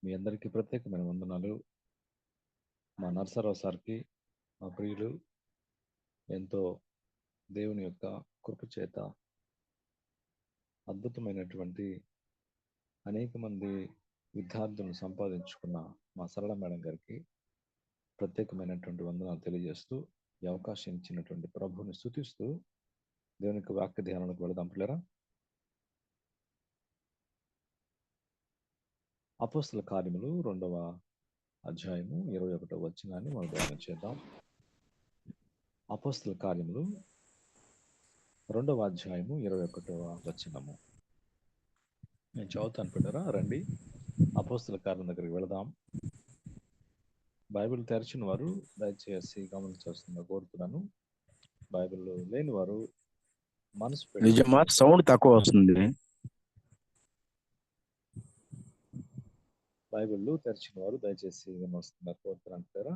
మీ అందరికీ ప్రత్యేకమైన వందనాలు. మా నరసరావు సార్కి, మా ప్రియులు ఎంతో దేవుని యొక్క కృప చేత అద్భుతమైనటువంటి అనేక మంది విద్యార్థులను సంపాదించుకున్న మా సరళ మేడం గారికి ప్రత్యేకమైనటువంటి వందనాలు తెలియజేస్తూ, ఈ అవకాశం ఇచ్చినటువంటి ప్రభువుని స్తుతిస్తూ దేవుని యొక్క వాక్య ధ్యానానికి వెళదాం పిల్లరా. అపోస్తల కార్యములు 2వ అధ్యాయము 21వ వచనాన్ని మనం ధ్యానం చేద్దాం. అపోస్తల కార్యములు 2వ అధ్యాయము 21వ వచనము. నేను చదువుతాను పిల్లరా, రండి అపోస్తల కార్యం దగ్గరికి వెళదాం. బైబిల్ తెరిచిన వారు దయచేసి గమనించాల్సిందిగా కోరుతున్నాను. బైబిల్ లేని వారు మనసు పెట్టి నిజమా? సౌండ్ తక్కువ వస్తుంది. బైబిల్ తెరిచిన వారు దయచేసి గమనిస్తున్నారు కోరుతున్నాను పిల్లరా.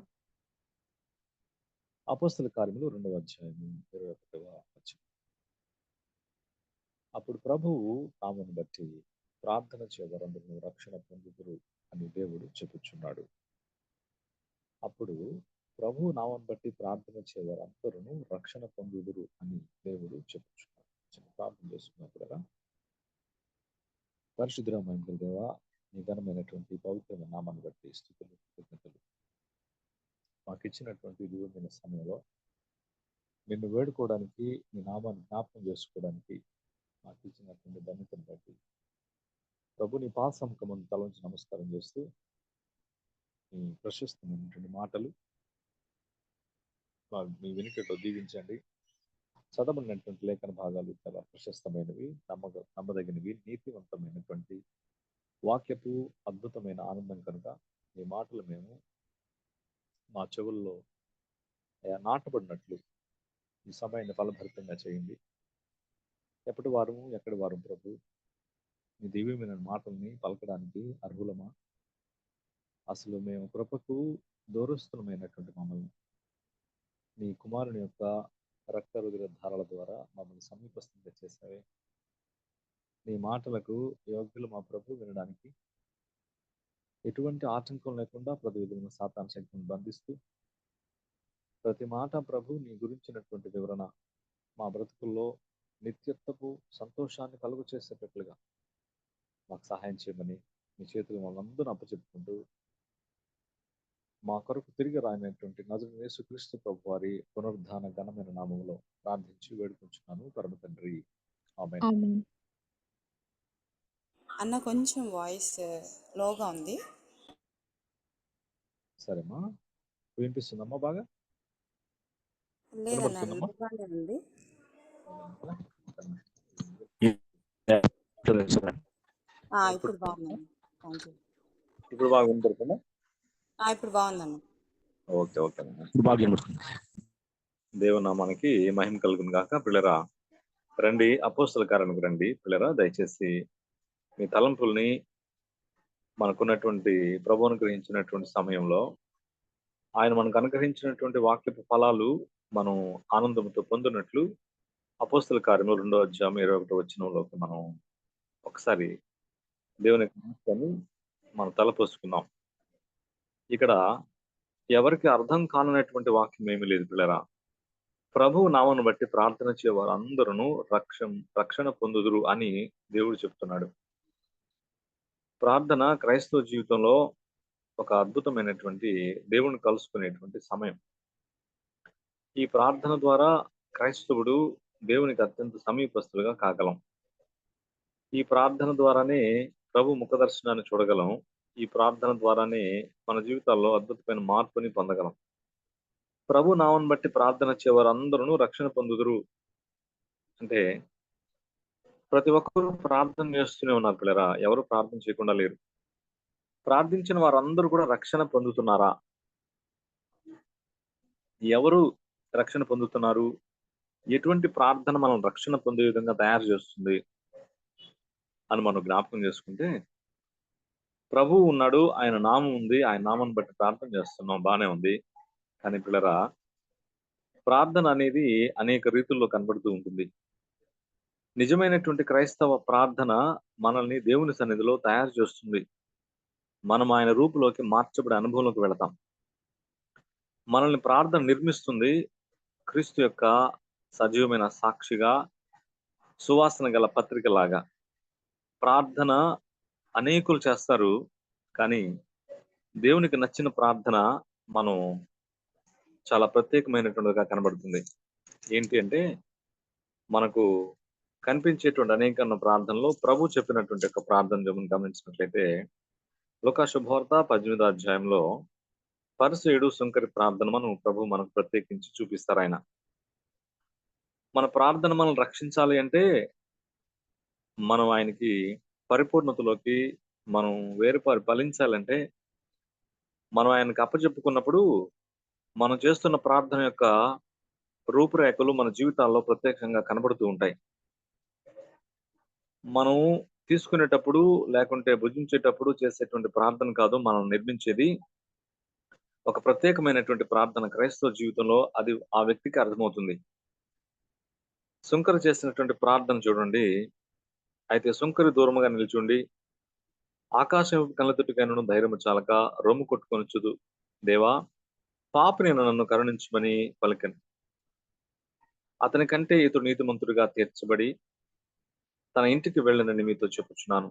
అపోస్తల కార్యములు 2వ అధ్యాయము 21వ వచనం. అప్పుడు ప్రభువు తామును బట్టి ప్రార్థన చేయవారందరూ రక్షణ పొందుదురు అని దేవుడు చెప్పుచున్నాడు. అప్పుడు ప్రభు నామం బట్టి ప్రార్థన చేయవారందరూ రక్షణ పొందుదురు అని దేవుడు చెప్పుచున్నాడు. ప్రార్థన చేసుకున్నప్పుడు కదా, పరిశుద్ధమైన దేవా, నీ ఘనమైనటువంటి పవిత్రమైన నామాన్ని బట్టి స్తుతులు కృతజ్ఞతలు. మాకు ఇచ్చినటువంటి విలువైన సమయంలో నిన్ను వేడుకోవడానికి, నీ నామాన్ని జ్ఞాపకం చేసుకోవడానికి మాకు ఇచ్చినటువంటి ధన్యతను బట్టి ప్రభు నీ పాదసముఖమును తలంచి నమస్కారం చేస్తూ, నీ ప్రశస్తమైనటువంటి మాటలు మీ వెనుకతో దీవించండి. చదవబడినటువంటి లేఖన భాగాలు చాలా ప్రశస్తమైనవి, నమ్మదగినవి, నీతివంతమైనటువంటి వాక్యపు అద్భుతమైన ఆనందం కనుక ఈ మాటలు మేము మా చెవుల్లో నాటబడినట్లు ఈ సమయాన్ని ఫలభరితంగా చేయండి. ఎప్పటి వారము ఎక్కడి వారం ప్రభు మీ దివ్యమైన మాటల్ని పలకడానికి అర్హులమా? అసలు మేము కృపకు దూరస్థులమైనటువంటి మమ్మల్ని నీ కుమారుని యొక్క రక్తరుధిర ధారల ద్వారా మమ్మల్ని సమీపస్థంగా చేసావే. నీ మాటలకు యోగ్యులు మా ప్రభు వినడానికి ఎటువంటి ఆటంకం లేకుండా ప్రతి విధమైన సాతాను శక్తిని బంధిస్తూ ప్రతి మాట ప్రభు నీ గురించినటువంటి వివరణ మా బ్రతుకుల్లో నిత్యత్వపు సంతోషాన్ని కలుగు చేసేటట్లుగా మాకు సహాయం చేయమని మీ చేతులు మమ్మల్ని అప్పచెప్పుకుంటూ మా కొరకు తిరిగి రాయినటువంటి నజరుడైన యేసుక్రీస్తు ప్రభు వారి పునరుద్ధాన ఘనమైన నామములో ప్రార్థించి వేడుకుంటున్నాను పరమ తండ్రి, ఆమేన్. అన్న కొంచెం వాయిస్ లోగా ఉంది. సరేమ్మా, వినిపిస్తుందమ్మా? బాగా లేదన్న, వినబడుతుందమ్మా? లోగానే ఉంది. ఇప్పుడు బాగుందండి. Thank you. ఇప్పుడు బాగా వినపడుతుందా? ఇప్పుడు బాగుందన్న. Okay okay. దేవునామానికి మహిమ కలుగును గాక. పిల్లరా రండి, అపోస్తల కార్యానికి రండి పిల్లరా. దయచేసి మీ తలంపుల్ని మనకున్నటువంటి ప్రభువు అనుగ్రహించినటువంటి సమయంలో ఆయన మనకు అనుగ్రహించినటువంటి వాక్యపు ఫలాలు మనం ఆనందంతో పొందినట్లు అపోస్తల కార్యము 2వ అధ్యాయం 21వ వచనంలోకి మనం ఒకసారి దేవుని యొక్క మనం తలపోసుకుందాం. ఇక్కడ ఎవరికి అర్థం కానటువంటి వాక్యం ఏమీ లేదు పిల్లరా. ప్రభువు నామను బట్టి ప్రార్థన చేయవారు అందరూ రక్షణ పొందుదురు అని దేవుడు చెప్తున్నాడు. ప్రార్థన క్రైస్తవ జీవితంలో ఒక అద్భుతమైనటువంటి దేవుని కలుసుకునేటువంటి సమయం. ఈ ప్రార్థన ద్వారా క్రైస్తవుడు దేవునికి అత్యంత సమీపస్తులుగా కాగలం. ఈ ప్రార్థన ద్వారానే ప్రభు ముఖ దర్శనాన్ని చూడగలం. ఈ ప్రార్థన ద్వారానే మన జీవితాల్లో అద్భుతమైన మార్పుని పొందగలం. ప్రభు నామను బట్టి ప్రార్థన చేయవారు అందరూ రక్షణ పొందుదురు అంటే ప్రతి ఒక్కరూ ప్రార్థన చేస్తూనే ఉన్నారు పిల్లరా. ఎవరు ప్రార్థన చేయకుండా లేరు. ప్రార్థించిన వారందరూ కూడా రక్షణ పొందుతున్నారా? ఎవరు రక్షణ పొందుతున్నారు? ఎటువంటి ప్రార్థన మనం రక్షణ పొందే విధంగా తయారు చేస్తుంది అని మనం జ్ఞాపకం చేసుకుంటే, ప్రభువు ఉన్నాడు, ఆయన నామం ఉంది, ఆయన నామాన్ని బట్టి ప్రార్థన చేస్తున్నాం, బానే ఉంది. కానీ పిల్లరా, ప్రార్థన అనేది అనేక రీతుల్లో కనబడుతూ ఉంటుంది. నిజమైనటువంటి క్రైస్తవ ప్రార్థన మనల్ని దేవుని సన్నిధిలో తయారు చేస్తుంది. మనం ఆయన రూపులోకి మార్చబడే అనుభవంలోకి వెళతాం. మనల్ని ప్రార్థన నిర్మిస్తుంది క్రీస్తు యొక్క సజీవమైన సాక్షిగా, సువాసన గల పత్రికలాగా. ప్రార్థన అనేకులు చేస్తారు, కానీ దేవునికి నచ్చిన ప్రార్థన మనం చాలా ప్రత్యేకమైనటువంటిదిగా కనబడుతుంది. ఏంటి అంటే, మనకు కనిపించేటువంటి అనేక ప్రార్థనలో ప్రభు చెప్పినటువంటి ఒక ప్రార్థన గమనించినట్లయితే, లూకా శుభవార్త 18వ అధ్యాయంలో పరిసయుడు సుంకరి ప్రార్థన ప్రభు మనకు ప్రత్యేకించి చూపిస్తారు ఆయన. మన ప్రార్థన మనం రక్షించాలి అంటే మనం ఆయనకి పరిపూర్ణతలోకి మనం వేరుపారి ఫలించాలంటే మనం ఆయనకు అప్పచెప్పుకున్నప్పుడు మనం చేస్తున్న ప్రార్థన యొక్క రూపురేఖలు మన జీవితాల్లో ప్రత్యక్షంగా కనబడుతూ ఉంటాయి. మనం తీసుకునేటప్పుడు లేకుంటే భుజించేటప్పుడు చేసేటువంటి ప్రార్థన కాదు మనం నిర్మించేది. ఒక ప్రత్యేకమైనటువంటి ప్రార్థన క్రైస్తవ జీవితంలో అది ఆ వ్యక్తికి అర్థమవుతుంది. సుంకరి చేసినటువంటి ప్రార్థన చూడండి. అయితే సుంకరి దూరముగా నిల్చుండి ఆకాశం కళ్ళతొట్టుకైనను ధైర్యము చాలక రొమ్ము కొట్టుకొనుచుదు, దేవా పాపిని నన్ను కరుణించమని పలికెను. అతని కంటే ఇతడు నీతిమంతుడిగా తీర్చబడి తన ఇంటికి వెళ్ళనని మీతో చెప్పుచున్నాను.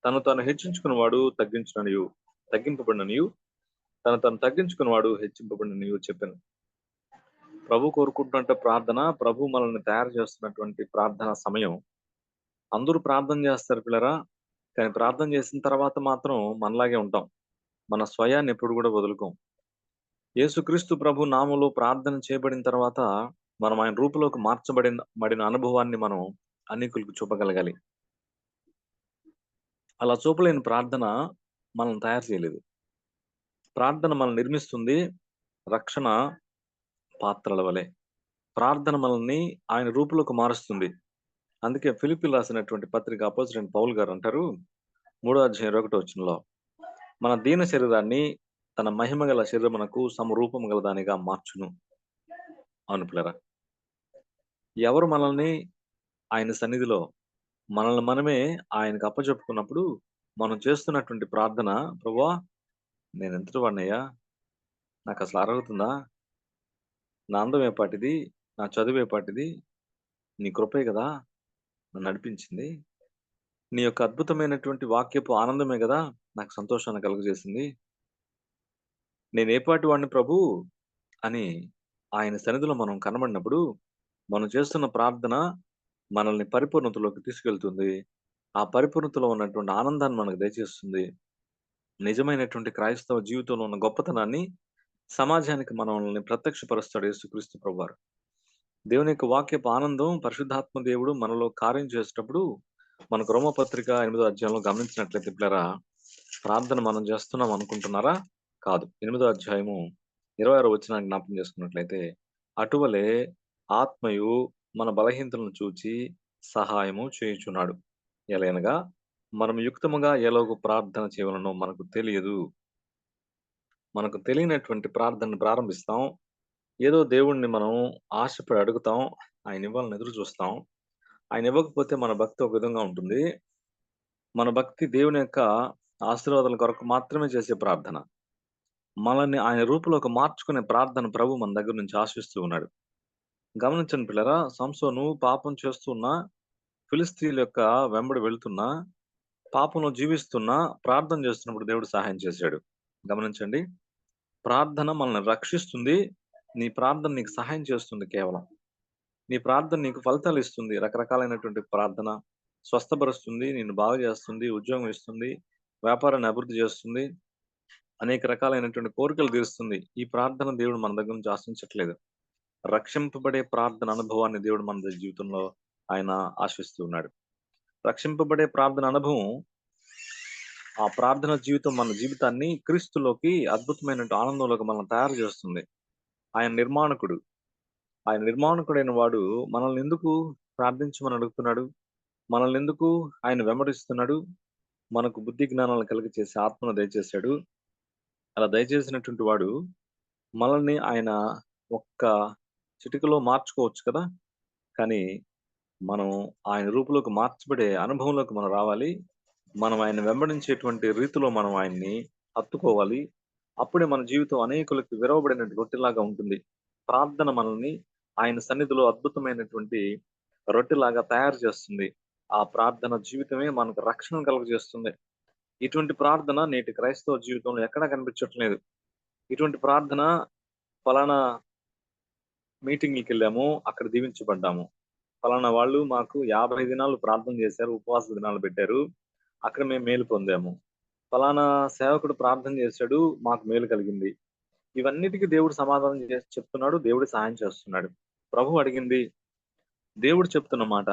తను హెచ్చించుకున్నవాడు తగ్గింపబడిననియు తను తగ్గించుకున్నవాడు హెచ్చింపబడిననియు చెప్పాను. ప్రభు కోరుకుంటున్నట్టు ప్రార్థన, ప్రభు మనల్ని తయారు చేస్తున్నటువంటి ప్రార్థన సమయం. అందరూ ప్రార్థన చేస్తారు పిల్లరా, కానీ ప్రార్థన చేసిన తర్వాత మాత్రం మనలాగే ఉంటాం. మన స్వయాన్ని ఎప్పుడు కూడా వదులుకోం. యేసుక్రీస్తు ప్రభు నామములో ప్రార్థన చేయబడిన తర్వాత మనం ఆయన రూపులోకి మార్చబడిన అనుభవాన్ని మనం అనేకులకు చూపగలగాలి. అలా చూపలేని ప్రార్థన మనల్ని తయారు చేయలేదు. ప్రార్థన మనల్ని నిర్మిస్తుంది రక్షణ పాత్రల వలె. ప్రార్థన మనల్ని ఆయన రూపులోకి మారుస్తుంది. అందుకే ఫిలిప్పీయులకు రాసినటువంటి పత్రిక అపోస్తలుడైన పౌలు గారు అంటారు 3వ అధ్యాయం 1వ వచనంలో, మన దీన శరీరాన్ని తన మహిమ గల శరీరమునకు సమరూపము గల దానిగా మార్చును. అవును పిల్లరా, ఎవరు మనల్ని ఆయన సన్నిధిలో మనల్ని మనమే ఆయనకు అప్పచెప్పుకున్నప్పుడు మనం చేస్తున్నటువంటి ప్రార్థన, ప్రభువా నేను ఎంతటి వాడినయ్యా, నాకు అసలు అర్హతుందా, నా అందం ఏపాటిది, నా చదువు ఏపాటిది, నీ కృపే కదా నన్ను నడిపించింది, నీ యొక్క అద్భుతమైనటువంటి వాక్యపు ఆనందమే కదా నాకు సంతోషాన్ని కలుగజేసింది, నేను ఏపాటి వాడిని ప్రభు అని ఆయన సన్నిధిలో మనం కనబడినప్పుడు మనం చేస్తున్న ప్రార్థన మనల్ని పరిపూర్ణతలోకి తీసుకెళ్తుంది. ఆ పరిపూర్ణతలో ఉన్నటువంటి ఆనందాన్ని మనకు దయచేస్తుంది. నిజమైనటువంటి క్రైస్తవ జీవితంలో ఉన్న గొప్పతనాన్ని సమాజానికి మనల్ని ప్రత్యక్షపరుస్తాడు యేసుక్రీస్తు ప్రభువారు. దేవుని యొక్క వాక్యపు ఆనందం పరిశుద్ధాత్మ దేవుడు మనలో కార్యం చేసేటప్పుడు మనకు రోమపత్రిక 8వ అధ్యాయంలో గమనించినట్లయితే పిల్లరా, ప్రార్థన మనం చేస్తున్నాం అనుకుంటున్నారా? కాదు. 8వ అధ్యాయము 26వ వచనాన్ని జ్ఞాపకం చేసుకున్నట్లయితే, అటువలే ఆత్మయు మన బలహీనతలను చూచి సహాయము చేయుచున్నాడు. ఎలయనగా మనం యుక్తముగా ఎలాగో ప్రార్థన చేయవలనో మనకు తెలియదు. మనకు తెలియనటువంటి ప్రార్థనను ప్రారంభిస్తాం. ఏదో దేవుణ్ణి మనం ఆశపడి అడుగుతాం. ఆయన ఇవ్వాలని ఎదురు చూస్తాం. ఆయన ఇవ్వకపోతే మన భక్తి ఒక విధంగా ఉంటుంది. మన భక్తి దేవుని యొక్క ఆశీర్వాదాల కొరకు మాత్రమే చేసే ప్రార్థన. మనల్ని ఆయన రూపులోకి మార్చుకునే ప్రార్థన ప్రభు మన దగ్గర నుంచి ఆశిస్తూ ఉన్నాడు. గమనించండి పిల్లరా, సంసోను పాపం చేస్తున్నా, ఫిలిస్తీయుల యొక్క వెంబడి వెళ్తున్నా, పాపంలో జీవిస్తున్నా ప్రార్థన చేస్తున్నప్పుడు దేవుడు సహాయం చేశాడు. గమనించండి, ప్రార్థన మనల్ని రక్షిస్తుంది. నీ ప్రార్థన నీకు సహాయం చేస్తుంది. కేవలం నీ ప్రార్థన నీకు ఫలితాలు ఇస్తుంది. రకరకాలైనటువంటి ప్రార్థన స్వస్థపరుస్తుంది, నిన్ను బాగు చేస్తుంది, ఉద్యోగం ఇస్తుంది, వ్యాపారాన్ని అభివృద్ధి చేస్తుంది, అనేక రకాలైనటువంటి కోరికలు తీరుస్తుంది. ఈ ప్రార్థన దేవుడు మన దగ్గర నుంచి ఆశించట్లేదు. రక్షింపబడే ప్రార్థన అనుభవాన్ని దేవుడు మన జీవితంలో ఆయన ఆశిస్తూ ఉన్నాడు. రక్షింపబడే ప్రార్థన అనుభవం, ఆ ప్రార్థన జీవితం మన జీవితాన్ని క్రీస్తులోకి అద్భుతమైన ఆనందంలోకి మనం తయారు చేస్తుంది. ఆయన నిర్మాణకుడు. ఆయన నిర్మాణకుడైన వాడు మనల్ని ఎందుకు ప్రార్థించమని అడుగుతున్నాడు? మనల్ని ఎందుకు ఆయన వెంబడిస్తున్నాడు? మనకు బుద్ధి జ్ఞానాలను కలిగి చేసే ఆత్మను దయచేశాడు. అలా దయచేసినటువంటి వాడు మనల్ని ఆయన ఒక్క చిటికలో మార్చుకోవచ్చు కదా. కానీ మనం ఆయన రూపులోకి మార్చబడే అనుభవంలోకి మనం రావాలి. మనం ఆయన వెంబడించేటువంటి రీతిలో మనం ఆయన్ని హత్తుకోవాలి. అప్పుడే మన జీవితం అనేకులకు విరవబడిన రొట్టెలాగా ఉంటుంది. ప్రార్థన మనల్ని ఆయన సన్నిధిలో అద్భుతమైనటువంటి రొట్టెలాగా తయారు చేస్తుంది. ఆ ప్రార్థన జీవితమే మనకు రక్షణ కలుగజేస్తుంది. ఇటువంటి ప్రార్థన నేటి క్రైస్తవ జీవితంలో ఎక్కడా కనిపించట్లేదు. ఇటువంటి ప్రార్థన ఫలానా మీటింగ్‌లకెళ్ళాము, అక్కడ దీవించబడ్డాము. ఫలానా వాళ్ళు మాకు 50 దినాలు ప్రార్థన చేశారు, ఉపవాస దినాలు పెట్టారు. అక్కడ మేము మేలు పొందాము. ఫలానా సేవకుడు ప్రార్థన చేశాడు, మాకు మేలు కలిగింది. ఇవన్నిటికి దేవుడు సమాధానం చేసి చెప్తున్నాడు. దేవుడు సహాయం చేస్తున్నాడు. ప్రభువు అడిగింది, దేవుడు చెప్తున్న మాట.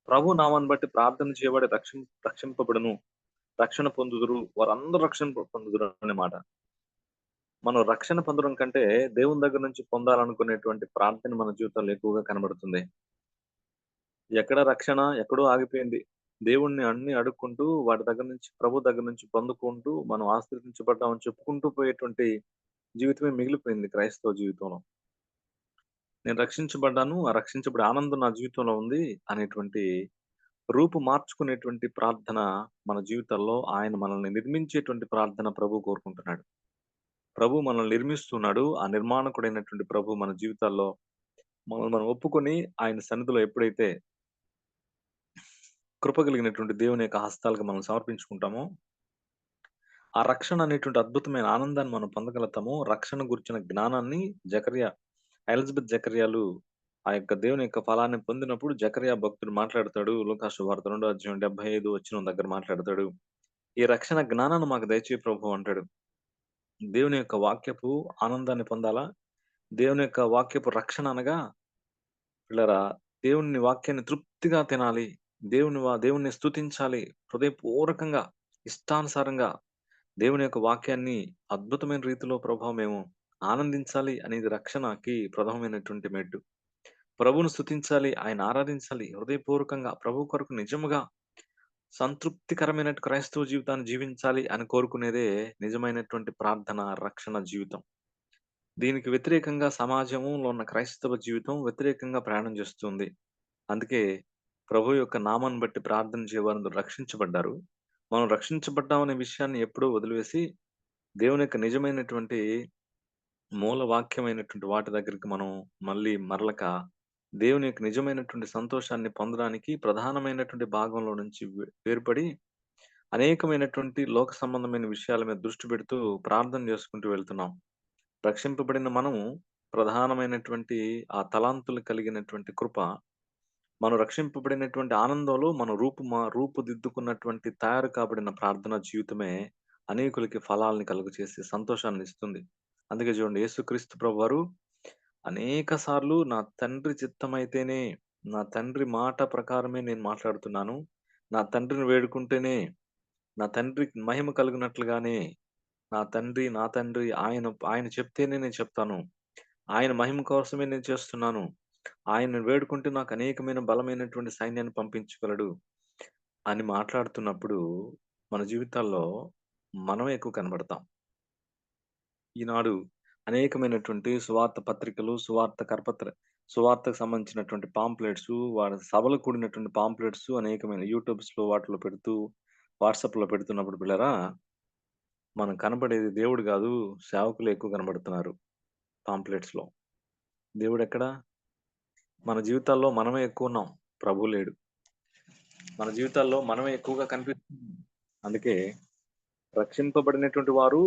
ప్రభు నామాన్ని బట్టి ప్రార్థన చేయబడి రక్షింపబడును, రక్షణ పొందుదురు, వారందరూ రక్షణ పొందుదురు అనే మాట. మనం రక్షణ పొందడం కంటే దేవుని దగ్గర నుంచి పొందాలనుకునేటువంటి ప్రార్థన మన జీవితంలో ఎక్కువగా కనబడుతుంది. ఎక్కడ రక్షణ ఎక్కడో ఆగిపోయింది. దేవుణ్ణి అన్ని అడుక్కుంటూ వాటి దగ్గర నుంచి ప్రభు దగ్గర నుంచి పొందుకుంటూ మనం ఆశీర్వదించబడ్డామని చెప్పుకుంటూ పోయేటువంటి జీవితమే మిగిలిపోయింది క్రైస్తవ జీవితంలో. నేను రక్షించబడ్డాను, ఆ రక్షించబడే ఆనందం నా జీవితంలో ఉంది అనేటువంటి రూపు మార్చుకునేటువంటి ప్రార్థన మన జీవితాల్లో ఆయన మనల్ని నిర్మించేటువంటి ప్రార్థన ప్రభు కోరుకుంటున్నాడు. ప్రభు మనల్ని నిర్మిస్తున్నాడు. ఆ నిర్మాణకుడైనటువంటి ప్రభు మన జీవితాల్లో మనల్ని మనం ఒప్పుకొని ఆయన సన్నిధిలో ఎప్పుడైతే కృప కలిగినటువంటి దేవుని యొక్క హస్తాలకు మనం సమర్పించుకుంటామో, ఆ రక్షణ అనేటువంటి అద్భుతమైన ఆనందాన్ని మనం పొందగలుగుతాము. రక్షణ గురించిన జ్ఞానాన్ని ఎలిజబెత్ జకర్యాలు ఆ యొక్క దేవుని యొక్క ఫలాన్ని పొందినప్పుడు జకర్యా భక్తుడు మాట్లాడతాడు. లూకా సువార్త 2వ అధ్యాయం 75 వచనం దగ్గర మాట్లాడతాడు. ఈ రక్షణ జ్ఞానాన్ని మాకు దయచేయి ప్రభు అంటాడు. దేవుని యొక్క వాక్యపు ఆనందాన్ని పొందాలా? దేవుని యొక్క వాక్యపు రక్షణ అనగా పిల్లరా దేవుని వాక్యాన్ని తృప్తిగా తినాలి. దేవుణ్ణి స్తుతించాలి. హృదయపూర్వకంగా, ఇష్టానుసారంగా దేవుని యొక్క వాక్యాన్ని అద్భుతమైన రీతిలో ప్రభావం మేము ఆనందించాలి అనేది రక్షణకి ప్రథమమైనటువంటి మెట్టు. ప్రభువును స్తుతించాలి, ఆయన ఆరాధించాలి హృదయపూర్వకంగా, ప్రభు కొరకు నిజముగా సంతృప్తికరమైన క్రైస్తవ జీవితాన్ని జీవించాలి అని కోరుకునేదే నిజమైనటువంటి ప్రార్థన, రక్షణ జీవితం. దీనికి వ్యతిరేకంగా సమాజంలో ఉన్న క్రైస్తవ జీవితం వ్యతిరేకంగా ప్రయాణం చేస్తుంది. అందుకే ప్రభు యొక్క నామాన్ని బట్టి ప్రార్థన చేయవారు రక్షించబడ్డారు. మనం రక్షించబడ్డామనే విషయాన్ని ఎప్పుడూ వదిలివేసి దేవుని యొక్క నిజమైనటువంటి మూల వాక్యమైనటువంటి వాటి దగ్గరికి మనం మళ్ళీ మరలక దేవుని యొక్క నిజమైనటువంటి సంతోషాన్ని పొందడానికి ప్రధానమైనటువంటి భాగంలో నుంచి వేరుపడి అనేకమైనటువంటి లోక సంబంధమైన విషయాల మీద దృష్టి పెడుతూ ప్రార్థన చేసుకుంటూ వెళ్తున్నాం. రక్షింపబడిన మనము ప్రధానమైనటువంటి ఆ తలాంతులు కలిగినటువంటి కృప, మనం రక్షింపబడినటువంటి ఆనందంలో మన రూపుదిద్దుకున్నటువంటి తయారు కాబడిన ప్రార్థన జీవితమే అనేకులకి ఫలాల్ని కలుగచేసి సంతోషాన్ని ఇస్తుంది. అందుకే చూడండి యేసుక్రీస్తు ప్రభువారు అనేక సార్లు నా తండ్రి చిత్తమైతేనే, నా తండ్రి మాట ప్రకారమే నేను మాట్లాడుతున్నాను. నా తండ్రిని వేడుకుంటేనే, నా తండ్రికి మహిమ కలుగునట్లుగానే నా తండ్రి ఆయన చెప్తేనే నేను చెప్తాను. ఆయన మహిమ కోసమే నేను చేస్తున్నాను. ఆయనను వేడుకుంటే నాకు అనేకమైన బలమైనటువంటి సైన్యాన్ని పంపించగలడు అని మాట్లాడుతున్నప్పుడు మన జీవితాల్లో మనమే ఎక్కువ కనబడతాం. ఈనాడు అనేకమైనటువంటి సువార్త పత్రికలు, సువార్తకు సంబంధించినటువంటి పాంప్లెట్స్, వారి సభలు కూడినటువంటి పాంప్లెట్స్ అనేకమైన యూట్యూబ్స్‌లో వాటిలో పెడుతూ, వాట్సాప్‌లో పెడుతున్నప్పుడు పిల్లరా, మనం కనబడేది దేవుడు గాదు, సేవకులే ఎక్కువ కనబడుతున్నారు పాంప్లెట్స్‌లో. దేవుడెక్కడ? మన జీవితాల్లో మనమే ఎక్కువున్నాం. ప్రభువు లేడు. మన జీవితాల్లో మనమే ఎక్కువగా కనిపిస్తున్నాం. అందుకే రక్షింపబడినటువంటి వారు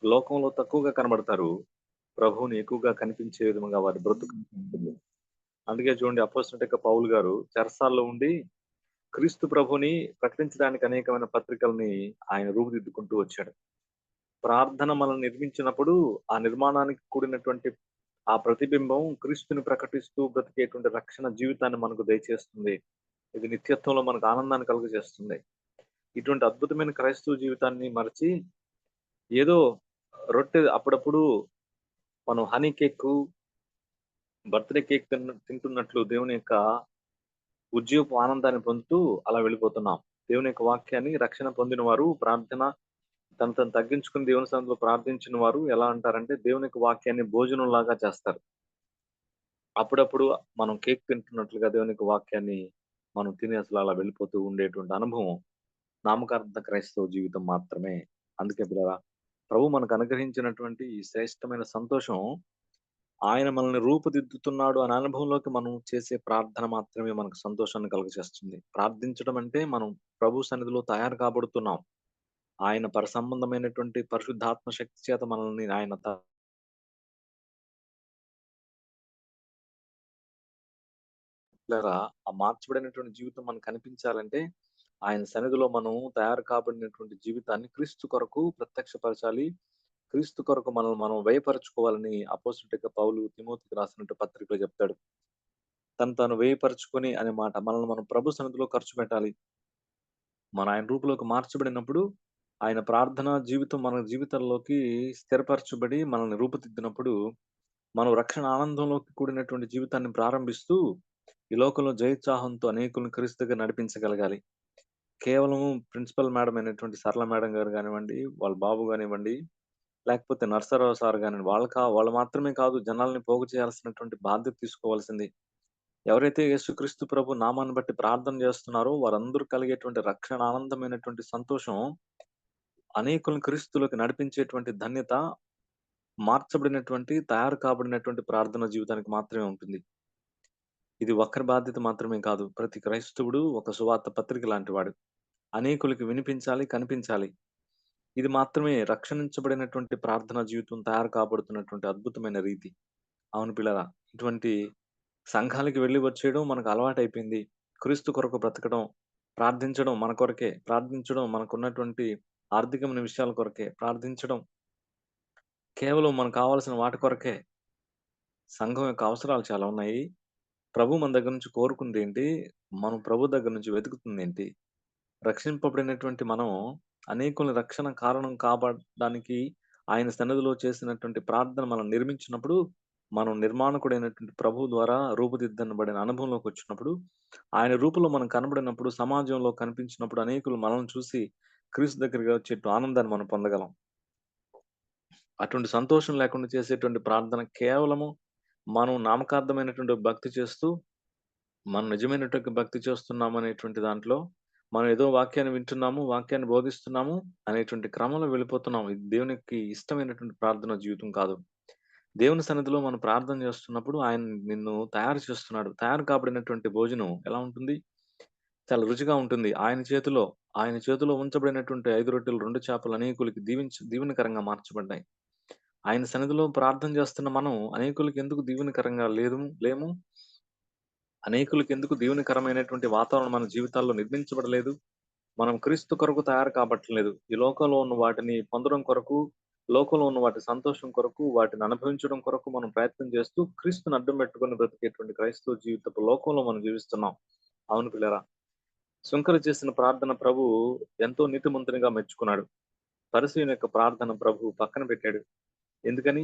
లోకంలో తక్కువగా కనబడతారు. ప్రభువుని ఎక్కువగా కనిపించే విధంగా వారి బ్రతుకు ఉంటుంది. అందుకే చూడండి అపోస్తలుడైన పౌలు గారు చెరసాల్లో ఉండి క్రీస్తు ప్రభుని ప్రకటించడానికి అనేకమైన పత్రికల్ని ఆయన రూపుదిద్దుకుంటూ వచ్చాడు. ప్రార్థన మనల్ని నిర్మించినప్పుడు ఆ నిర్మాణానికి కూడినటువంటి ఆ ప్రతిబింబం క్రీస్తుని ప్రకటిస్తూ బ్రతికేటువంటి రక్షణ జీవితాన్ని మనకు దయచేస్తుంది. ఇది నిత్యత్వంలో మనకు ఆనందాన్ని కలుగజేస్తుంది. ఇటువంటి అద్భుతమైన క్రైస్తవ జీవితాన్ని మరచి ఏదో రొట్టె అప్పుడప్పుడు మనం హనీ కేక్, బర్త్‌డే కేక్ తింటున్నట్లు దేవుని యొక్క ఉజ్జీవపు ఆనందాన్ని పొందుతూ అలా వెళ్ళిపోతున్నాం. దేవుని యొక్క వాక్యాన్ని రక్షణ పొందిన వారు తను తగ్గించుకుని దేవుని సన్నిధిలో ప్రార్థించిన వారు ఎలా అంటారంటే దేవుని యొక్క వాక్యాన్ని భోజనంలాగా చేస్తారు. అప్పుడప్పుడు మనం కేక్ తింటున్నట్లుగా దేవుని యొక్క వాక్యాన్ని మనం తిని అసలు అలా వెళ్ళిపోతూ ఉండేటువంటి అనుభవం నామకార్థ క్రైస్తవ జీవితం మాత్రమే. అందుకే పిల్లరా, ప్రభు మనకు అనుగ్రహించినటువంటి ఈ శ్రేష్టమైన సంతోషం, ఆయన మనల్ని రూపుదిద్దుతున్నాడు అనే అనుభవంలోకి మనం చేసే ప్రార్థన మాత్రమే మనకు సంతోషాన్ని కలుగజేస్తుంది. ప్రార్థించడం అంటే మనం ప్రభు సన్నిధిలో తయారు కాబడుతున్నాం. ఆయన పరసంబంధమైనటువంటి పరిశుద్ధాత్మ శక్తి చేత మనల్ని ఆయన పిల్లరా, ఆ మార్చబడినటువంటి జీవితం మనకు కనిపించాలంటే ఆయన సన్నిధిలో మనం తయారు కాబడినటువంటి జీవితాన్ని క్రీస్తు కొరకు ప్రత్యక్షపరచాలి. క్రీస్తు కొరకు మనల్ని మనం వ్యయపరచుకోవాలని అపోస్తలుడైన పౌలు తిమోతికి రాసినటువంటి పత్రికలో చెప్తాడు. తను తాను వ్యయపరచుకొని అనే మాట, మనల్ని మనం ప్రభు సన్నిధిలో ఖర్చు పెట్టాలి. మన ఆయన రూపులోకి మార్చబడినప్పుడు ఆయన ప్రార్థనా జీవితం మన జీవితాల్లోకి స్థిరపరచబడి మనల్ని రూపుదిద్దినప్పుడు మనం రక్షణ ఆనందంలోకి కూడినటువంటి జీవితాన్ని ప్రారంభిస్తూ ఈ లోకంలో జయోత్సాహంతో అనేకులను క్రీస్తుగా నడిపించగలగాలి. కేవలం ప్రిన్సిపల్ మేడం అయినటువంటి సరళ మేడం గారు కానివ్వండి, వాళ్ళ బాబు కానివ్వండి, లేకపోతే నరసరావు సార్ కానివ్వండి, వాళ్ళు మాత్రమే కాదు, జనాల్ని పోగు చేయాల్సినటువంటి బాధ్యత తీసుకోవాల్సింది. ఎవరైతే యేసుక్రీస్తు ప్రభు నామాన్ని బట్టి ప్రార్థన చేస్తున్నారో వారందరూ కలిగేటువంటి రక్షణ ఆనందమైనటువంటి సంతోషం, అనేకులను క్రీస్తులోకి నడిపించేటువంటి ధన్యత మార్చబడినటువంటి, తయారు కాబడినటువంటి ప్రార్థన జీవితానికి మాత్రమే ఉంటుంది. ఇది ఒక్కరి బాధ్యత మాత్రమే కాదు. ప్రతి క్రైస్తవుడు ఒక సువార్త పత్రిక లాంటి వాడు. అనేకులకి వినిపించాలి, కనిపించాలి. ఇది మాత్రమే రక్షణించబడినటువంటి ప్రార్థనా జీవితం తయారు కాబడుతున్నటువంటి అద్భుతమైన రీతి. అవును పిల్లరా, ఇటువంటి సంఘాలకి వెళ్లి వచ్చేయడం మనకు అలవాటైపోయింది. క్రీస్తు కొరకు బ్రతకడం, ప్రార్థించడం మన కొరకే, ప్రార్థించడం మనకున్నటువంటి ఆర్థికమైన విషయాల కొరకే, ప్రార్థించడం కేవలం మనకు కావాల్సిన వాటి కొరకే. సంఘం యొక్క అవసరాలు చాలా ఉన్నాయి. ప్రభు మన దగ్గర నుంచి కోరుకుందేంటి? మనం ప్రభు దగ్గర నుంచి వెతుకుతుందేంటి? రక్షింపబడినటువంటి మనం అనేకుల రక్షణ కారణం కాబడడానికి ఆయన సన్నిధిలో చేసినటువంటి ప్రార్థన మనం నిర్మించినప్పుడు, మనం నిర్మాణకుడైనటువంటి ప్రభువు ద్వారా రూపుదిద్దనబడిన అనుభవంలోకి వచ్చినప్పుడు, ఆయన రూపంలో మనం కనబడినప్పుడు, సమాజంలో కనిపించినప్పుడు అనేకులు మనల్ని చూసి క్రీస్తు దగ్గరికి వచ్చేట్టు ఆనందాన్ని మనం పొందగలం. అటువంటి సంతోషం లేకుండా చేసేటువంటి ప్రార్థన కేవలము మనం నామకార్థమైనటువంటి భక్తి చేస్తూ, మనం నిజమైనటువంటి భక్తి చేస్తున్నాము అనేటువంటి దాంట్లో, మనం ఏదో వాక్యాన్ని వింటున్నాము, వాక్యాన్ని బోధిస్తున్నాము అనేటువంటి క్రమంలో వెళ్ళిపోతున్నాం. ఇది దేవునికి ఇష్టమైనటువంటి ప్రార్థన జీవితం కాదు. దేవుని సన్నిధిలో మనం ప్రార్థన చేస్తున్నప్పుడు ఆయన నిన్ను తయారు చేస్తున్నాడు. తయారు కాబడినటువంటి భోజనం ఎలా ఉంటుంది? చాలా రుచిగా ఉంటుంది. ఆయన చేతిలో ఉంచబడినటువంటి 5 రొట్టెలు, 2 చేపలు అనేకులకి దీవెనకరంగా మార్చబడ్డాయి. ఆయన సన్నిధిలో ప్రార్థన చేస్తున్న మనం అనేకులకి ఎందుకు దీవెనకరంగా లేము? అనేకులకి ఎందుకు దీవెనకరమైనటువంటి వాతావరణం మన జీవితాల్లో నిర్మించబడలేదు? మనం క్రీస్తు కొరకు తయారు కాబట్టలేదు. ఈ లోకంలో ఉన్న వాటిని పొందడం కొరకు, లోకంలో ఉన్న వాటి సంతోషం కొరకు, వాటిని అనుభవించడం కొరకు మనం ప్రయత్నం చేస్తూ క్రీస్తుని అడ్డం పెట్టుకొని బ్రతికేటువంటి క్రైస్తవ జీవితపు లోకంలో మనం జీవిస్తున్నాం. అవును పిల్లరా, సుంకరు చేసిన ప్రార్థన ప్రభు ఎంతో నీతిమంతునిగా మెచ్చుకున్నాడు. పరిసయ్యుని యొక్క ప్రార్థన ప్రభు పక్కన పెట్టాడు. ఎందుకని?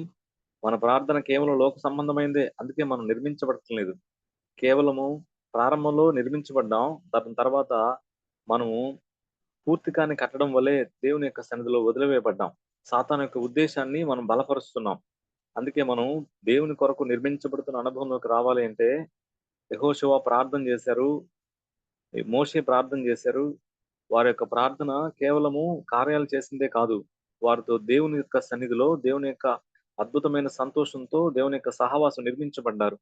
మన ప్రార్థన కేవలం లోక సంబంధమైందే. అందుకే మనం నిర్మించబడట్లేదు. కేవలము ప్రారంభంలో నిర్మించబడ్డాం. దాని తర్వాత మనము పూర్తికాని కట్టడం వల్లే దేవుని యొక్క సన్నిధిలో వదిలివేయబడ్డాం. సాతాను యొక్క ఉద్దేశాన్ని మనం బలపరుస్తున్నాం. అందుకే మనం దేవుని కొరకు నిర్మించబడుతున్న అనుభవంలోకి రావాలి అంటే యెహోషువ ప్రార్థన చేశారు, మోషే ప్రార్థన చేశారు. వారి యొక్క ప్రార్థన కేవలము కార్యాలు చేసిందే కాదు. వారితో దేవుని యొక్క సన్నిధిలో, దేవుని యొక్క అద్భుతమైన సంతోషంతో, దేవుని యొక్క సహవాసం నిర్మించబడ్డారు.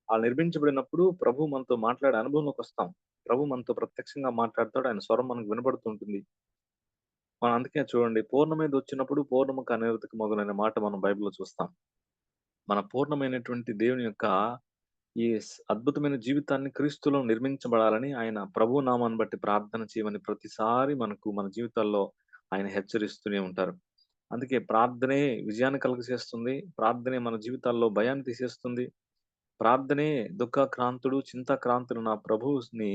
ఆ నిర్మించబడినప్పుడు ప్రభు మనతో మాట్లాడే అనుభవంలోకి వస్తాం. ప్రభు మనతో ప్రత్యక్షంగా మాట్లాడతాడు. ఆయన స్వరం మనకు వినబడుతుంటుంది. మనం అందుకే చూడండి, పూర్ణమైనది వచ్చినప్పుడు పూర్ణము కనికరము మొదలైన మాట మనం బైబిల్‌లో చూస్తాం. మన పూర్ణమైనటువంటి దేవుని యొక్క ఈ అద్భుతమైన జీవితాన్ని క్రీస్తులో నిర్మించబడాలని ఆయన ప్రభు నామాన్ని బట్టి ప్రార్థన చేయమని ప్రతిసారి మన జీవితాల్లో ఆయన హెచ్చరిస్తూనే ఉంటారు. అందుకే ప్రార్థనే విజయాన్ని కలుగజేస్తుంది. ప్రార్థనే మన జీవితాల్లో భయాన్ని తీసేస్తుంది. ప్రార్థనే దుఃఖాక్రాంతుడు, చింతాక్రాంతుడు నా ప్రభువుని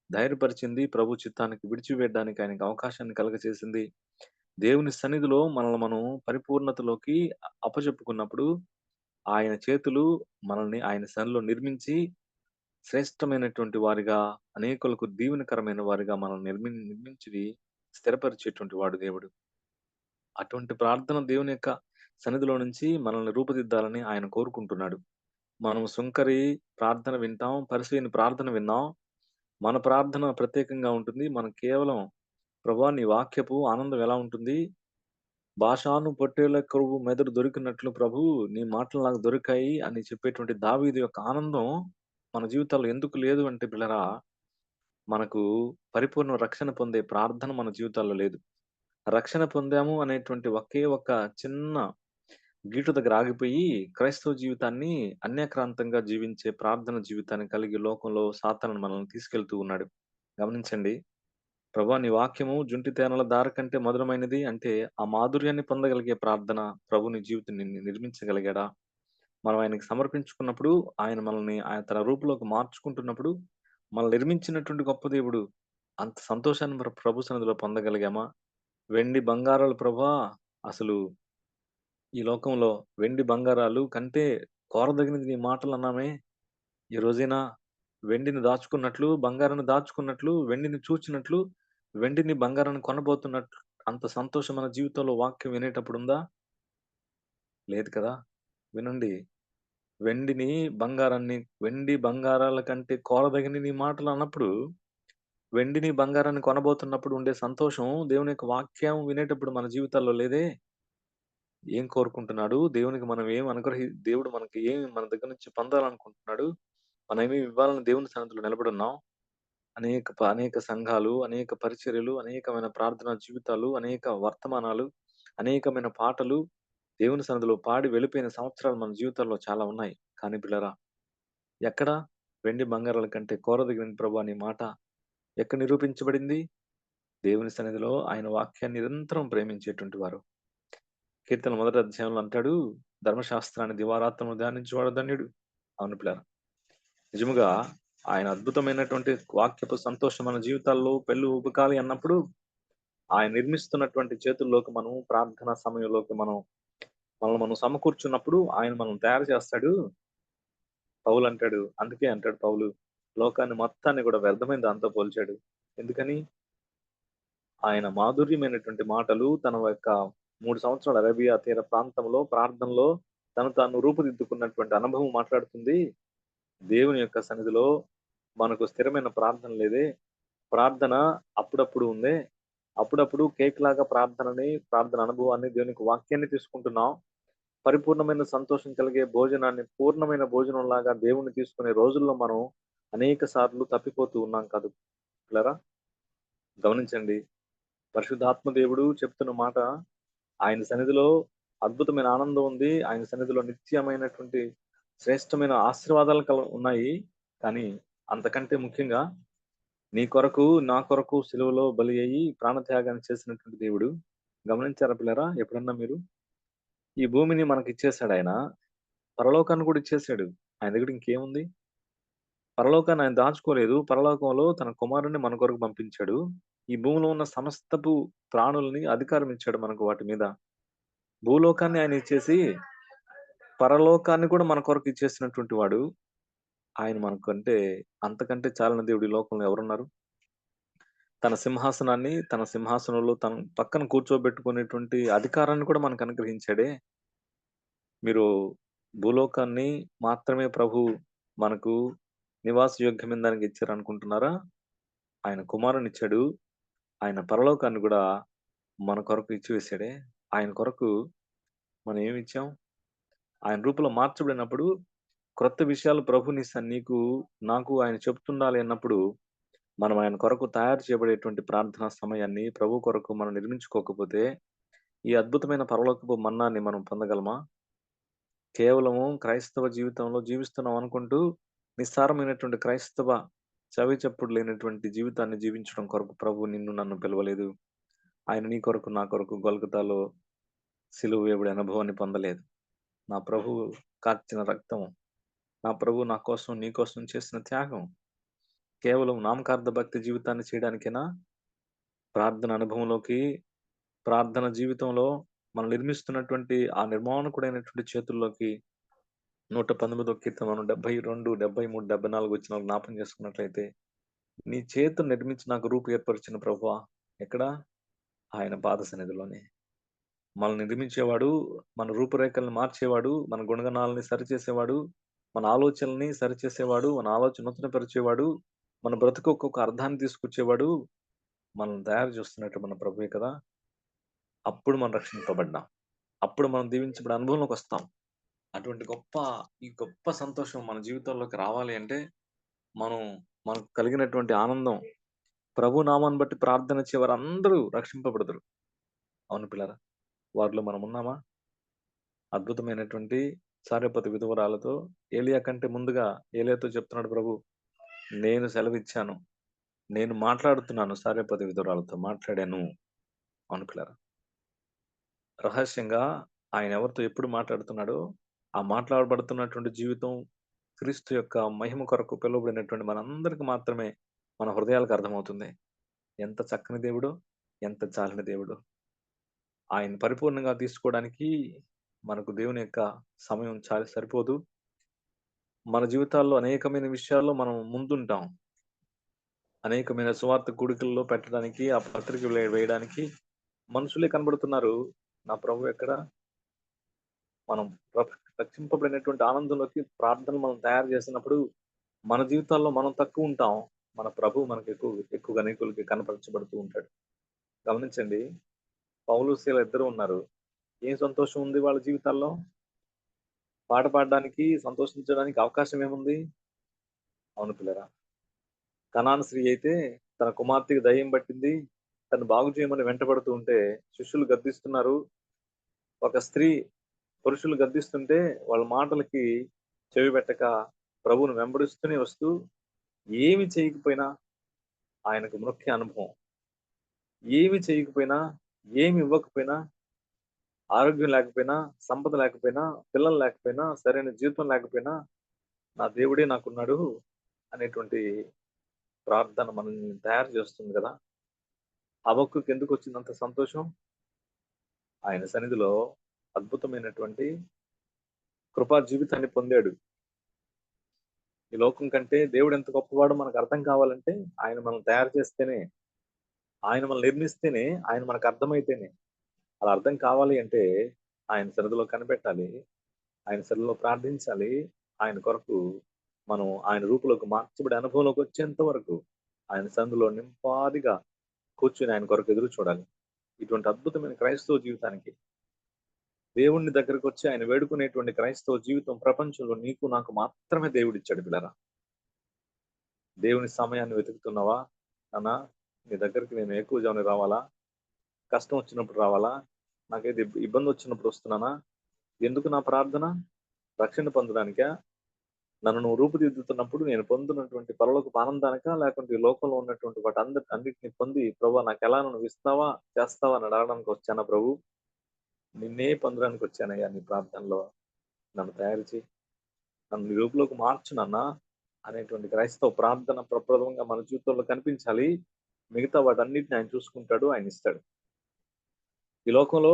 ధైర్యపరిచింది. ప్రభు చిత్తానికి విడిచివేయడానికి ఆయనకి అవకాశాన్ని కలుగజేసింది. దేవుని సన్నిధిలో మనల్ని మనం పరిపూర్ణతలోకి అప్పజెప్పుకున్నప్పుడు ఆయన చేతులు మనల్ని ఆయన సన్నిధిలో నిర్మించి శ్రేష్టమైనటువంటి వారిగా, అనేకులకు దీవెనకరమైన వారిగా మనల్ని నిర్మించి స్థిరపరిచేటువంటి వాడు దేవుడు. అటువంటి ప్రార్థన దేవుని యొక్క సన్నిధిలో నుంచి మనల్ని రూపుదిద్దాలని ఆయన కోరుకుంటున్నాడు. మనం సుంకరి ప్రార్థన వింటాం, పరిసయ్యుని ప్రార్థన విన్నాం. మన ప్రార్థన ప్రత్యేకంగా ఉంటుంది. మనం కేవలం ప్రభా నీ వాక్యపు ఆనందం ఎలా ఉంటుంది? భాషాను పొట్టేళ్ల కొవ్వు మెదడు దొరికినట్లు ప్రభు నీ మాటలు నాకు దొరికాయి అని చెప్పేటువంటి దావీదు యొక్క ఆనందం మన జీవితాల్లో ఎందుకు లేదు అంటే పిల్లరా, మనకు పరిపూర్ణ రక్షణ పొందే ప్రార్థన మన జీవితాల్లో లేదు. రక్షణ పొందాము అనేటువంటి ఒకే ఒక చిన్న గీటు దగ్గర ఆగిపోయి క్రైస్తవ జీవితాన్ని అన్యాక్రాంతంగా జీవించే ప్రార్థన జీవితాన్ని కలిగి లోకంలో సాతాను మనల్ని తీసుకెళ్తూ ఉన్నాడు. గమనించండి. ప్రభా నీ వాక్యము జుంటి తేనెల దార కంటే మధురమైనది అంటే ఆ మాధుర్యాన్ని పొందగలిగే ప్రార్థన ప్రభు నీ జీవితాన్ని నిర్మించగలిగాడా? మనం ఆయనకి సమర్పించుకున్నప్పుడు ఆయన మనల్ని ఆయన తన రూపులోకి మార్చుకుంటున్నప్పుడు మనల్ని నిర్మించినటువంటి గొప్ప దేవుడు అంత సంతోషాన్ని ప్రభు సన్నిధిలో పొందగలిగామా? వెండి బంగారాలు ప్రభా అసలు ఈ లోకంలో వెండి బంగారాలు కంటే కోరదగినది నీ మాటలు అన్నామే. ఈ రోజైనా వెండిని దాచుకున్నట్లు బంగారాన్ని దాచుకున్నట్లు వెండిని చూచినట్లు వెండిని బంగారాన్ని కొనబోతున్నట్లు అంత సంతోషం మన జీవితంలో వాక్యం వినేటప్పుడు ఉందా? లేదు కదా. వినండి. వెండిని బంగారాన్ని వెండి బంగారాల కంటే కోరదగిన నీ మాటలు అన్నప్పుడు వెండిని బంగారాన్ని కొనబోతున్నప్పుడు ఉండే సంతోషం దేవుని యొక్క వాక్యం వినేటప్పుడు మన జీవితాల్లో లేదే. ఏం కోరుకుంటున్నాడు? దేవునికి మనం ఏం దేవుడు మనకి ఏమి మన దగ్గర నుంచి పొందాలనుకుంటున్నాడు? మనమేమి ఇవ్వాలని దేవుని సన్నిధిలో నిలబడున్నాం. అనేక సంఘాలు, అనేక పరిచర్యలు, అనేకమైన ప్రార్థనా జీవితాలు, అనేక వర్తమానాలు, అనేకమైన పాటలు దేవుని సన్నిధిలో పాడి వెళ్ళిపోయిన సంవత్సరాలు మన జీవితాల్లో చాలా ఉన్నాయి. కానీ పిల్లరా, ఎక్కడ వెండి బంగారాల కంటే కోరదగినది ప్రభు అనే మాట ఎక్కడ నిరూపించబడింది? దేవుని సన్నిధిలో ఆయన వాక్యాన్ని నిరంతరం ప్రేమించేటువంటి వారు. కీర్తన మొదటి అధ్యాయంలో అంటాడు, ధర్మశాస్త్రాన్ని దివారాత్రము ధ్యానించువాడు ధన్యుడు. అవును పిల్లరా, నిజముగా ఆయన అద్భుతమైనటువంటి వాక్యపు సంతోషం మన జీవితాల్లో పెళ్ళు ఉబకాలి అన్నప్పుడు ఆయన నిర్మిస్తున్నటువంటి చేతుల్లోకి మనం ప్రార్థన సమయంలోకి మనం సమకూర్చున్నప్పుడు ఆయన మనం తయారు చేస్తాడు. పౌలు అంటాడు, అందుకే అంటాడు పౌలు, లోకాన్ని మొత్తాన్ని కూడా వ్యర్థమైన దాంతో పోల్చాడు. ఎందుకని? ఆయన మాధుర్యమైనటువంటి మాటలు తన యొక్క 3 సంవత్సరాల అరేబియా తీర ప్రాంతంలో ప్రార్థనలో తను తాను రూపుదిద్దుకున్నటువంటి అనుభవం మాట్లాడుతుంది. దేవుని యొక్క సన్నిధిలో మనకు స్థిరమైన ప్రార్థన లేదే. ప్రార్థన అప్పుడప్పుడు ఉందే. అప్పుడప్పుడు కేక్ లాగా ప్రార్థన అనుభవాన్ని దేవునికి వాక్యాన్ని తీసుకుంటున్నాం. పరిపూర్ణమైన సంతోషం కలిగే భోజనాన్ని పూర్ణమైన భోజనంలాగా దేవుణ్ణి తీసుకునే రోజుల్లో మనం అనేక సార్లు తప్పిపోతూ ఉన్నాం కాదు పిల్లరా. గమనించండి. పరిశుద్ధాత్మ దేవుడు చెప్తున్న మాట, ఆయన సన్నిధిలో అద్భుతమైన ఆనందం ఉంది. ఆయన సన్నిధిలో నిత్యమైనటువంటి శ్రేష్టమైన ఆశీర్వాదాలు ఉన్నాయి. కానీ అంతకంటే ముఖ్యంగా నీ కొరకు నా కొరకు సిలువలో బలి అయ్యి ప్రాణత్యాగాన్ని చేసినటువంటి దేవుడు. గమనించారా పిల్లరా ఎప్పుడన్నా మీరు? ఈ భూమిని మనకి ఇచ్చేసాడు ఆయన. పరలోకాన్ని కూడా ఇచ్చేసాడు. ఆయన దగ్గర ఇంకేముంది? పరలోకాన్ని ఆయన దాచుకోలేదు. పరలోకంలో తన కుమారుడిని మన కొరకు పంపించాడు. ఈ భూమిలో ఉన్న సమస్తపు ప్రాణుల్ని అధికారం ఇచ్చాడు మనకు వాటి మీద. భూలోకాన్ని ఆయన ఇచ్చేసి పరలోకాన్ని కూడా మన కొరకు ఇచ్చేసినటువంటి వాడు. ఆయన మనకంటే అంతకంటే చాలిన దేవుడు ఈ లోకంలో ఎవరున్నారు? తన సింహాసనంలో తన పక్కన కూర్చోబెట్టుకునేటువంటి అధికారాన్ని కూడా మనకు అనుగ్రహించాడే. మీరు భూలోకాన్ని మాత్రమే ప్రభు మనకు నివాస యోగ్యమైన దానికి ఇచ్చారనుకుంటున్నారా? ఆయన కుమారునిచ్చాడు. ఆయన పరలోకాన్ని కూడా మన కొరకు ఇచ్చివేశాడే. ఆయన కొరకు మనం ఏమిచ్చాం? ఆయన రూపంలో మార్చబడినప్పుడు క్రొత్త విషయాలు ప్రభు నీకు నాకు ఆయన చెప్తుండాలి అన్నప్పుడు మనం ఆయన కొరకు తయారు చేయబడేటువంటి ప్రార్థనా సమయాన్ని ప్రభు కొరకు మనం నిర్మించుకోకపోతే ఈ అద్భుతమైన పరలోకపు మన్నాన్ని మనం పొందగలమా? కేవలము క్రైస్తవ జీవితంలో జీవిస్తున్నాం అనుకుంటూ నిస్సారమైనటువంటి క్రైస్తవ చవి చప్పుడు లేనటువంటి జీవితాన్ని జీవించడం కొరకు ప్రభు నిన్ను నన్ను పిలవలేదు. ఆయన నీ కొరకు నా కొరకు గొల్గతాలో సిలువ వేయబడే అనుభవాన్ని పొందలేదు. నా ప్రభువు కార్చిన రక్తం, నా ప్రభు నా కోసం నీ కోసం చేసిన త్యాగం కేవలం నామకార్థ భక్తి జీవితాన్ని చేయడానికేనా? ప్రార్థన అనుభవంలోకి, ప్రార్థన జీవితంలో మనం నిర్మిస్తున్నటువంటి ఆ నిర్మాణకుడైనటువంటి చేతుల్లోకి 119 కీర్తన మనం 72, 73, 74 వచనాలు జ్ఞాపకం చేసుకున్నట్లయితే, నీ చేతులు నిర్మించి నాకు రూపు ఏర్పరిచిన ప్రభువా ఎక్కడ? ఆయన పాద సన్నిధిలోనే. మనల్ని నిర్మించేవాడు, మన రూపురేఖల్ని మార్చేవాడు, మన గుణగణాలని సరిచేసేవాడు, మన ఆలోచనల్ని సరిచేసేవాడు, మన ఆలోచన నూతనపరిచేవాడు, మన బ్రతుకు ఒక్కొక్క అర్థాన్ని తీసుకొచ్చేవాడు, మనం తయారు చేస్తున్నట్టు మన ప్రభువే కదా. అప్పుడు మనం రక్షింపబడ్డాం. అప్పుడు మనం దీవించబడే అనుభవంలోకి వస్తాం. అటువంటి ఈ గొప్ప సంతోషం మన జీవితాల్లోకి రావాలి అంటే మనం మనకు కలిగినటువంటి ఆనందం, ప్రభు నామాన్ని బట్టి ప్రార్థన చేయవారందరూ రక్షింపబడతారు. అవును పిల్లరా, వారిలో మనం ఉన్నామా? అద్భుతమైనటువంటి సారెపతు విధవరాలతో ఏలియా కంటే ముందుగా ఏలియాతో చెప్తున్నాడు ప్రభు, నేను సెలవిచ్చాను, నేను మాట్లాడుతున్నాను, సారెపతు విధవరాలతో మాట్లాడాను. అవును పిల్లరా, రహస్యంగా ఆయన ఎవరితో ఎప్పుడు మాట్లాడుతున్నాడో ఆ మాట్లాడబడుతున్నటువంటి జీవితం క్రీస్తు యొక్క మహిమ కొరకు పిలువబడినటువంటి మనందరికి మాత్రమే మన హృదయాలకు అర్థమవుతుంది. ఎంత చక్కని దేవుడు, ఎంత చాలిన దేవుడు. ఆయన పరిపూర్ణంగా తీసుకోవడానికి మనకు దేవుని యొక్క సమయం చాలా సరిపోదు. మన జీవితాల్లో అనేకమైన విషయాల్లో మనం ముందుంటాం. అనేకమైన సువార్త కూడికల్లో పెట్టడానికి, ఆ పత్రిక వేయడానికి మనుషులే కనబడుతున్నారు. నా ప్రభు ఎక్కడ? మనం రక్షింపబడినటువంటి ఆనందంలోకి ప్రార్థన మనం తయారు చేసినప్పుడు మన జీవితాల్లో మనం తక్కువ ఉంటాం. మన ప్రభు మనకు ఎక్కువగా అనేకులకి కనపరచబడుతూ ఉంటాడు. గమనించండి, పౌలు శీల ఇద్దరు ఉన్నారు. ఏం సంతోషం ఉంది వాళ్ళ జీవితాల్లో? పాట పాడడానికి, సంతోషించడానికి అవకాశం ఏముంది? అవును పిల్లరా, కనాను స్త్రీ అయితే తన కుమార్తెకి దయ్యం పట్టింది, తను బాగు చేయమని వెంటబడుతూ ఉంటే శిష్యులు గద్దిస్తున్నారు. ఒక స్త్రీ పురుషులు గద్దిస్తుంటే వాళ్ళ మాటలకి చెవి పెట్టక ప్రభువును వెంబడిస్తూనే వస్తూ ఏమి చేయకపోయినా ఆయనకు ముఖ్య అనుభవం. ఏమి చేయకపోయినా, ఏమి ఇవ్వకపోయినా, ఆరోగ్యం లేకపోయినా, సంపద లేకపోయినా, పిల్లలు లేకపోయినా, సరైన జీవితం లేకపోయినా నా దేవుడే నాకున్నాడు అనేటువంటి ప్రార్థన మనల్ని తయారు చేస్తుంది కదా. హబక్కూకు ఎందుకు వచ్చిందంత సంతోషం? ఆయన సన్నిధిలో అద్భుతమైనటువంటి కృపా జీవితాన్ని పొందాడు. ఈ లోకం కంటే దేవుడు ఎంత గొప్పవాడో మనకు అర్థం కావాలంటే ఆయన మనం తయారు చేస్తేనే, ఆయన మనం నిర్మిస్తేనే, ఆయన మనకు అర్థమైతేనే. అలా అర్థం కావాలి అంటే ఆయన సన్నిధిలో కనిపెట్టాలి, ఆయన సన్నిధిలో ప్రార్థించాలి. ఆయన కొరకు మనం ఆయన రూపులోకి మార్చబడే అనుభవంలోకి వచ్చేంత వరకు ఆయన సన్నిధిలో నింపాదిగా కూర్చుని ఆయన కొరకు ఎదురు చూడాలి. ఇటువంటి అద్భుతమైన క్రైస్తవ జీవితానికి, దేవుణ్ణి దగ్గరకు వచ్చి ఆయన వేడుకునేటువంటి క్రైస్తవ జీవితం ప్రపంచంలో నీకు నాకు మాత్రమే దేవుడిచ్చాడు పిల్లరా. దేవుని సమయాన్ని వెతుకుతున్నావా? అన్నా, నీ దగ్గరికి నేను ఎక్కువ జామున రావాలా? కష్టం వచ్చినప్పుడు రావాలా? నాకైతే ఇబ్బంది వచ్చినప్పుడు వస్తున్నానా? ఎందుకు నా ప్రార్థన? రక్షణ పొందడానికా? నన్ను నువ్వు రూపుదిద్దుతున్నప్పుడు నేను పొందుతున్నటువంటి పరలోకపు ఆనందానికా, లేకుంటే ఈ లోకంలో ఉన్నటువంటి అన్నిటిని పొంది ప్రభు నాకు ఎలా నువ్వు ఇస్తావా, చేస్తావా అని అడగడానికి వచ్చానా ప్రభు? నిన్నే పొందడానికి వచ్చానయ్యా. నీ ప్రార్థనలో నన్ను తయారు చేయి, నన్ను నీ రూపులోకి మార్చు నాన్న అనేటువంటి క్రైస్తవ ప్రార్థన ప్రప్రదంగా మన జీవితంలో కనిపించాలి. మిగతా వాటన్నిటిని ఆయన చూసుకుంటాడు, ఆయన ఇస్తాడు. ఈ లోకంలో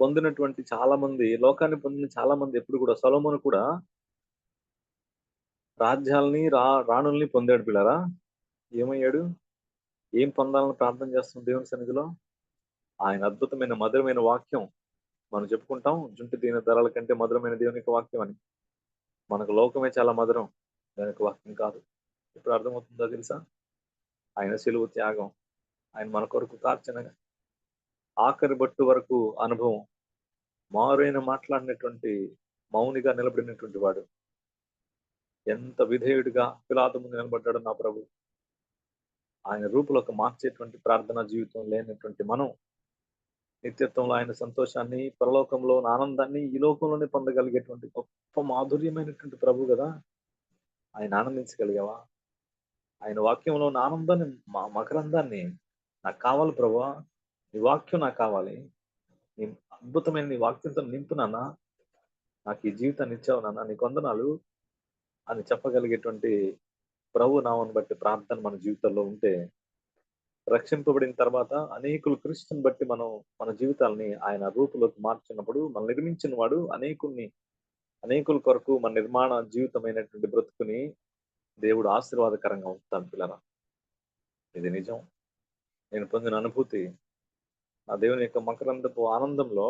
పొందినటువంటి చాలా మంది, లోకాన్ని పొందిన చాలా మంది ఎప్పుడు కూడా, సొలొమోను కూడా రాజ్యాలని రాణుల్ని పొందాడు పిల్లరా. ఏమయ్యాడు? ఏం పొందాలని ప్రార్థన చేస్తుంది దేవుని సన్నిధిలో? ఆయన అద్భుతమైన మధురమైన వాక్యం. మనం చెప్పుకుంటాం, జుంటి దీని ధరల కంటే మధురమైన దేవుని యొక్క వాక్యం అని. మనకు లోకమే చాలా మధురం, దాని యొక్క వాక్యం కాదు. ఇప్పుడు అర్థమవుతుందో తెలుసా? ఆయన సిలువ త్యాగం, ఆయన మన కొరకు కార్చిన ఆఖరి బట్టు వరకు అనుభవం, మారైన మాట్లాడినటువంటి మౌనిగా నిలబడినటువంటి వాడు, ఎంత విధేయుడిగా పిలాతు ముందు నిలబడ్డాడు నా ప్రభు. ఆయన రూపులోకి మార్చేటువంటి ప్రార్థనా జీవితం లేనటువంటి మనం నిత్యత్వంలో ఆయన సంతోషాన్ని, పరలోకంలో ఆనందాన్ని ఈ లోకంలోనే పొందగలిగేటువంటి గొప్ప మాధుర్యమైనటువంటి ప్రభు కదా. ఆయన ఆనందించగలిగావా? ఆయన వాక్యంలో ఉన్న ఆనందాన్ని, మకరందాన్ని నాకు కావాలి ప్రభువా, నీ వాక్యం నాకు కావాలి, నీ అద్భుతమైన నీ వాక్యంతో నింపు నాన్న, నాకు ఈ జీవితాన్ని ఇచ్చావు నాన్న, నీ వందనాలు అని చెప్పగలిగేటువంటి ప్రభు నామను బట్టి ప్రార్థన మన జీవితంలో ఉంటే, రక్షింపబడిన తర్వాత అనేకులు క్రీస్తుని బట్టి మనం మన జీవితాలని ఆయన రూపులోకి మార్చినప్పుడు, మనం నిర్మించిన వాడు అనేకుల కొరకు మన నిర్మాణ జీవితమైనటువంటి బ్రతుకుని దేవుడు ఆశీర్వాదకరంగా ఉంచుతాను పిల్లరా. ఇది నిజం. నేను పొందిన అనుభూతి. నా దేవుని యొక్క మకరందపు ఆనందంలో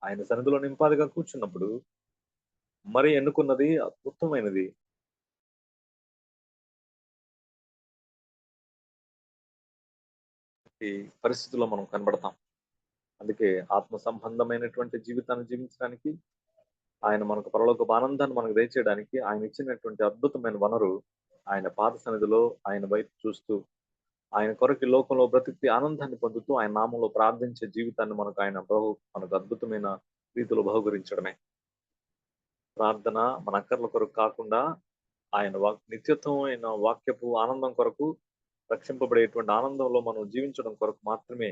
ఆయన సన్నిధిలో నింపాదిగా కూర్చున్నప్పుడు మరి ఎన్నుకున్నది అద్భుతమైనది. ఈ పరిస్థితుల్లో మనం కనబడతాం. అందుకే ఆత్మ సంబంధమైనటువంటి జీవితాన్ని జీవించడానికి, ఆయన మనకు పరలోకపు ఆనందాన్ని మనకు దయచేయడానికి ఆయన ఇచ్చినటువంటి అద్భుతమైన వనరు ఆయన పాద సన్నిధిలో ఆయన వైపు చూస్తూ, ఆయన కొరకు ఈ లోకంలో బ్రతికి ఆనందాన్ని పొందుతూ, ఆయన నామంలో ప్రార్థించే జీవితాన్ని మనకు అద్భుతమైన రీతిలో బహుకరించడమే. ప్రార్థన మన అక్కర్ల కొరకు కాకుండా ఆయన నిత్యత్వమైన వాక్యపు ఆనందం కొరకు, రక్షింపబడేటువంటి ఆనందంలో మనం జీవించడం కొరకు మాత్రమే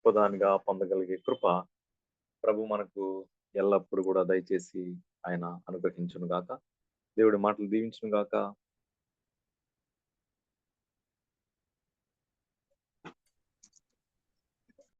ప్రధానిగా పొందగలిగే కృప ప్రభు మనకు ఎల్లప్పుడూ కూడా దయచేసి ఆయన అనుగ్రహించును గాక. దేవుడి మాటలు దీవించును గాక.